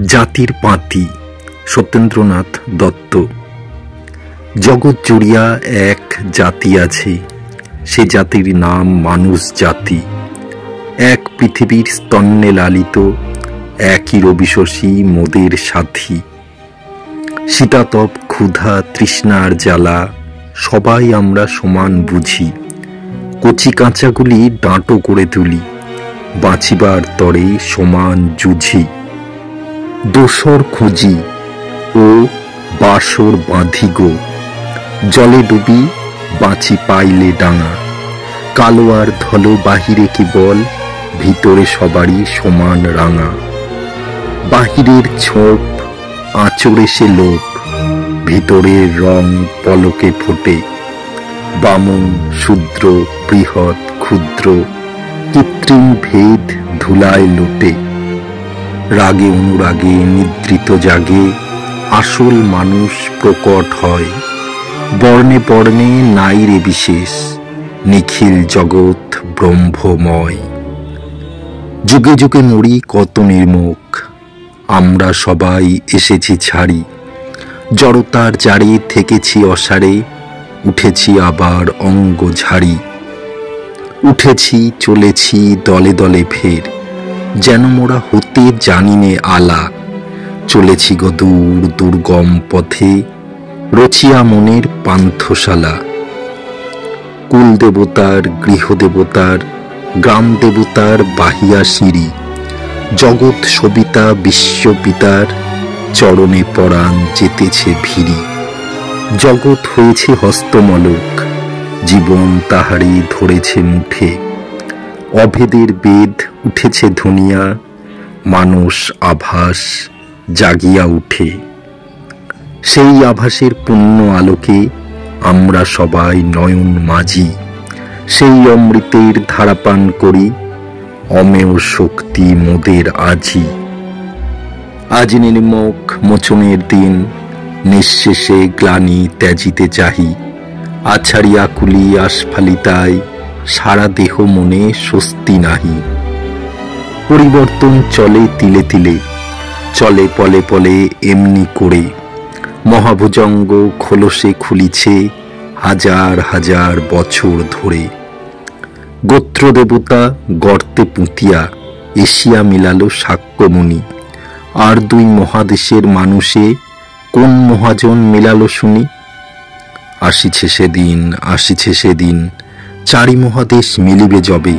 জাতির পাঁতি সত্যেন্দ্রনাথ দত্ত। জগৎ জুড়িয়া এক জাতি আছে, সে জাতির নাম মানুষ জাতি। এক পৃথিবীর স্তন্যে লালিত, একই রবিশশী মোদের সাথী। শীতাতপ ক্ষুধা তৃষ্ণার জ্বালা সবাই আমরা সমান বুঝি। কচি কাঁচাগুলি ডাঁটো করে তুলি, বাঁচিবার তরে সমান যুঝি। দোসর খুঁজি ও বাসর বাঁধি গো, জলে ডুবি বাঁচি পাইলে ডাঙা। কালো আর ধলো বাহিরে কেবল, ভিতরে সবারই সমান রাঙা। বাহিরের ছোপ আঁচড়ে সে লোক, ভিতরের রং পলকে ফোটে। বামন শূদ্র বৃহৎ ক্ষুদ্র, কৃত্রিম ভেদ ধুলায় লোটে। রাগে অনুরাগে নিদ্রিত জাগে, আসল মানুষ প্রকট হয়। বর্ণে বর্ণে নাই রে বিশেষ, নিখিল জগৎ ব্রহ্মময়। যুগে যুগে মরি কত নির্মুখ, আমরা সবাই এসেছি ছাড়ি। জড়তার জারে থেকেছি অসারে, উঠেছি আবার অঙ্গ ঝাড়ি। উঠেছি চলেছি দলে দলে ফের, যেন মোরা হতে জানিনে আলা। চলেছি গো দূর দুর্গম পথে, রচিয়া মনের পান্থশালা। কুল দেবতার গৃহদেবতার, গ্রাম দেবতার বাহিয়া সিঁড়ি। জগৎ সবিতা বিশ্বপিতার, চরণে পরাণ যেতেছে ভিড়ি। জগৎ হয়েছে হস্তমলক, জীবন তাহারই ধরেছে মুঠে। অভেদের বেদ উঠেছে ধনিয়া, মানস আভাস জাগিয়া উঠে। সেই আভাসের পূর্ণ আলোকে আমরা সবাই নয়ন মাঝি। সেই অমৃতের ধারাপান করি, অমেয় শক্তি মোদের আজি। আজ নির্মোখ মোচনের দিন, নিঃশেষে গ্লানি ত্যাজিতে চাহি। আছাড়ি আকুলি আস্ফালিতায়, সারা দেহ মনে স্বস্তি নাহি। পরিবর্তন চলে তিলে তিলে, চলে পলে পলে এমনি করে। মহাভুজঙ্গ খোলসে খুলিছে, হাজার হাজার বছর ধরে। গোত্র দেবতা গর্তে পুঁতিয়া, এশিয়া মিলালো সাক্ষ্যমণি। আর দুই মহাদেশের মানুষে, কোন মহাজন মিলালো শুনি। আসিছে সেদিন আসিছে সেদিন, চারি মহাদেশ মিলিবে যবে।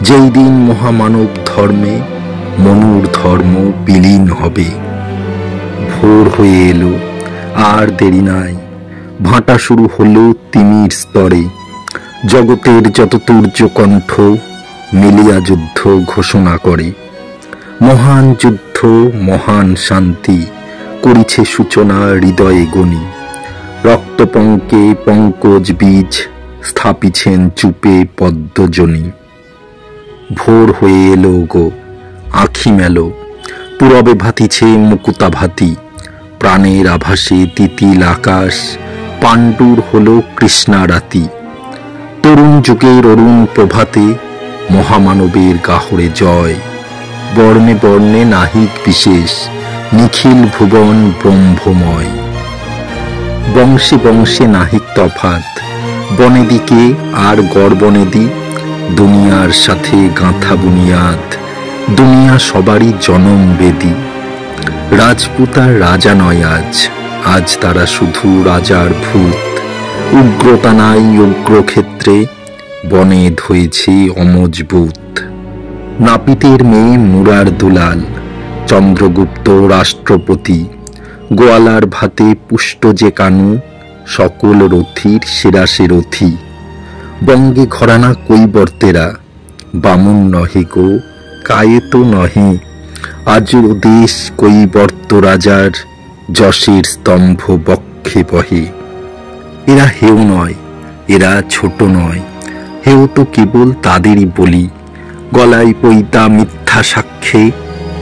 যেই দিন মহামানব ধর্মে, মনুর ধর্ম বিলীন হবে। ভোর হয়ে এলো, আর দেরি নাই, ভাঁটা শুরু হলো তিমির স্তরে। জগতের যত তুর্য কণ্ঠ, মিলিয়া যুদ্ধ ঘোষণা করে। মহান যুদ্ধ মহান শান্তি, করিছে সূচনা হৃদয়ে গণি। রক্তপঙ্কে পঙ্কজ বীজ, স্থাপিছেন চুপে পদ্মজনি। ভোর হয়ে এলো গো, আঁখি মেলো, পূরবে ভাতিছে মুকুতা ভাতি। প্রাণের আভাসে তিতিল আকাশ, পাণ্ডুর হলো কৃষ্ণা রাতি। তরুণ যুগের অরুণ প্রভাতে, মহামানবের গাহরে জয়। বর্ণে বর্ণে নাহিক বিশেষ, নিখিল ভুবন ব্রহ্মময়। বংশে বংশে নাহিক তফাত, বনেদিকে আর গড় বনেদি। দুনিয়ার সাথে গাঁথা বুনিয়াদ, দুনিয়া সবারই জনম বেদি। রাজপুত আর রাজা নয় আজ, আজ তারা শুধু রাজার ভূত। উগ্রতা নাই উগ্রক্ষেত্রে, বনে ধয়েছে অমজবুত। নাপিতের মেয়ে মুরার দুলাল, চন্দ্রগুপ্ত রাষ্ট্রপতি। গোয়ালার ভাতে পুষ্ট যে কানু, সকল রথীর সেরা সে রথী। বঙ্গে ঘরানা কৈবর্তেরা, বামুন নহে গো কায়েত নহে। আজ দেশ কৈবর্ত রাজার, যশের স্তম্ভ বক্ষে বহে। এরা হেউ নয়, এরা ছোট নয়, হেউ তো কেবল তাদেরই বলি। গলায় পৈতা মিথ্যা সাক্ষ্যে,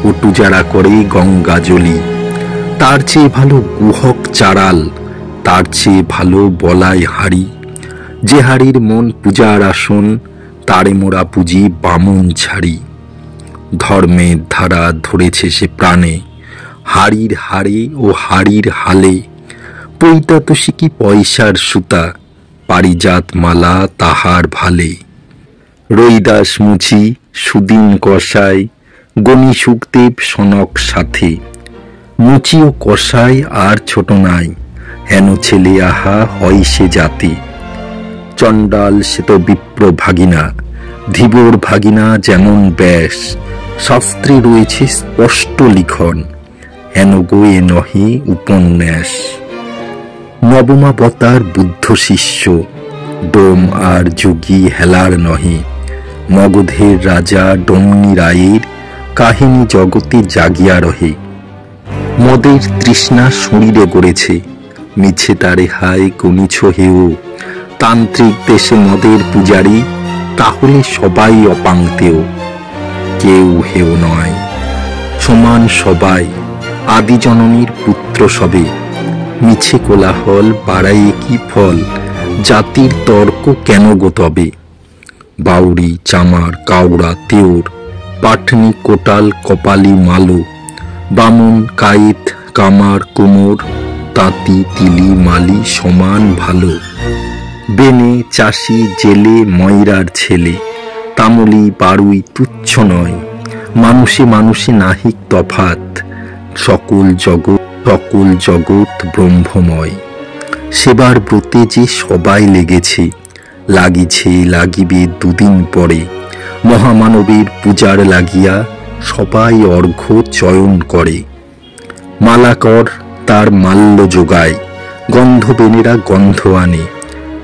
পটু যারা করে গঙ্গাজলি। তার চেয়ে ভালো গুহক চারাল, তার চেয়ে ভালো বলাই হাড়ি। যে হাড়ির মন পূজার আসন, তারে মোরা পুজি বামুন ছাড়ি। ধর্মের ধারা ধরেছে সে প্রাণে, হাড়ির হাড়ে ও হাড়ির হালে, পৈতা তো শিকি পয়সার সুতা, পারিজাত মালা তাহার ভালে। রৈদাস মুচি সুদিন কষাই, গণি সুখদেব সনক সাথে, মুচি ও কষাই আর ছোট নাই, হেন ছেলে আহা হয় সে জাতি। চণ্ডাল সে তো বিপ্র ভাগিনা, ধীবর ভাগিনা যেমন ব্যাস, শাস্ত্রে রয়েছে স্পষ্ট লিখন, হেন গো এ নহে উপন্যাস। নবমাবতার বুদ্ধ শিষ্য, ডোম আর যোগী হেলার নহে, মগধের রাজা ডমনি রায়ের কাহিনী জগতে জাগিয়া রহে। মদের তৃষ্ণা শরীরে গড়েছে, মিছে তারে হায় গণিছ হেও, তান্ত্রিক দেশে মদের পূজারী, তাহলে সবাই অপাংতেও। কেউ হেও নয়, সমান সবাই, আদি জননীর পুত্র সবে, মিছে কোলাহল বাড়াইয়ে কি ফল, জাতির তর্ক কেন গো তবে। বাউরি চামার কাউড়া তেওর, পাটনি কোটাল কপালি মালো, বামুন কায়েত কামার কুমোর, তাঁতি তিলি মালি সমান ভালো। বেনে চাষি জেলে ময়রার ছেলে, তামলি বারুই তুচ্ছ নয়, মানুষে মানুষে নাহিক তফাত, সকল জগৎ ব্রহ্মময়। সেবার ব্রতে যে সবাই লেগেছে, লাগিবে দুদিন পরে, মহামানবের পূজার লাগিয়া সবাই অর্ঘ্য চয়ন করে। মালাকর তার মাল্য যোগায়, গন্ধবেনেরা গন্ধ আনে,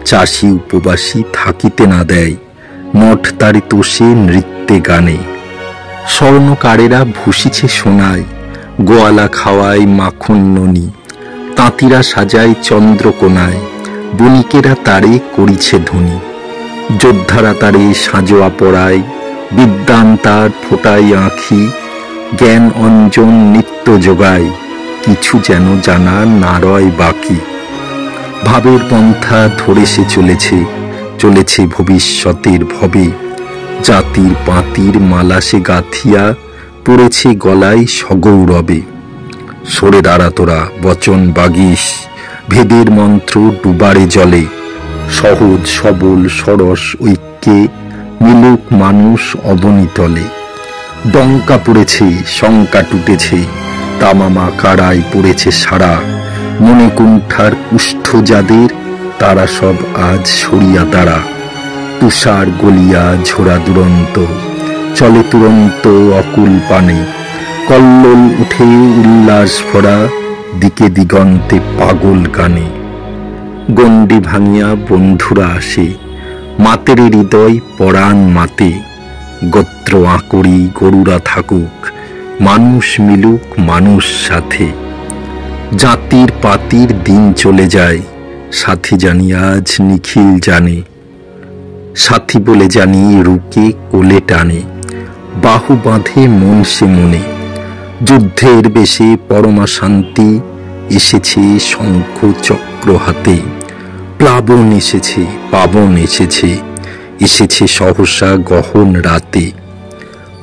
চাষি উপবাসী থাকিতে না দেয়, মঠ তারে তোষে নৃত্যে গানে। স্বর্ণকারেরা ভূষিছে সোনায়, গোয়ালা খাওয়ায় মাখন ননি, তাঁতিরা সাজায় চন্দ্রকোনায়, বণিকেরা তারে করিছে ধনী। যোদ্ধারা তারে সাজোয়া পড়ায়, বিদ্বান তার ফোটায় আঁখি, জ্ঞান অঞ্জন নিত্য যোগায়, কিছু যেন জানা না রয় বাকি। ভাবের পন্থা ধরে সে চলেছে ভবিষ্যতের ভবে, জাতির পাতির মালা সে গাঁথিয়া পড়েছে গলায় সগৌরবে। সরে দাঁড়া তোরা বচন বাগিস, ভেদের মন্ত্র ডুবারে জলে, সহজ সবল সরস ঐক্যে মিলুক মানুষ অবনীতলে। ডঙ্কা পড়েছে শঙ্কা টুটেছে, তামামা কারায় পড়েছে সারা, মনে কুণ্ঠার কুষ্ঠ যাদের, তারা সব আজ সরিয়া দাঁড়া। তুষার গলিয়া ঝোড়া দুরন্ত, চলে তুরন্ত অকুল পানে, কল্লোল উঠে উল্লাস ভরা, দিকে দিগন্তে পাগল গানে। গণ্ডি ভাঙিয়া বন্ধুরা আসে, মাতের হৃদয় পরাণ মাতে, গোত্র আঁকড়ি গরুরা থাকুক, মানুষ মিলুক মানুষ সাথে। জাতির পাতির দিন চলে যায়, সাথী জানি আজ নিখিল জানে, সাথী বলে জানি রুকে কোলে টানে, বাহু বাঁধে মন সে মনে। যুদ্ধের বেশে পরমা শান্তি, এসেছে শঙ্খ চক্র হাতে, প্লাবন এসেছে পাবন এসেছে সহসা গহন রাতে।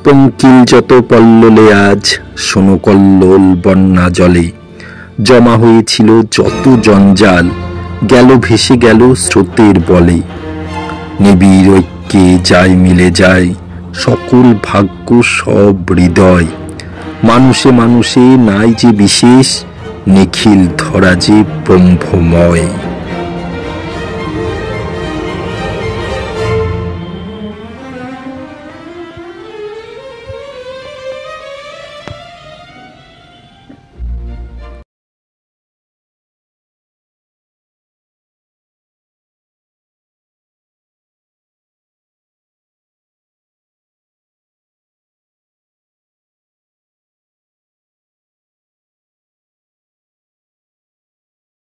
পঙ্কিল যত পল্ললে আজ, শোনো কল্লোল বন্যা জলে, জমা হয়েছিল যত জঞ্জাল, গেল ভেসে গেল স্রোতের বলে। নিবিড় ঐক্যে যায় মিলে যায়, সকল ভাগ্য সব হৃদয়, মানুষে মানুষে নাই যে বিশেষ, নিখিল ধরা যে ব্রহ্মময়।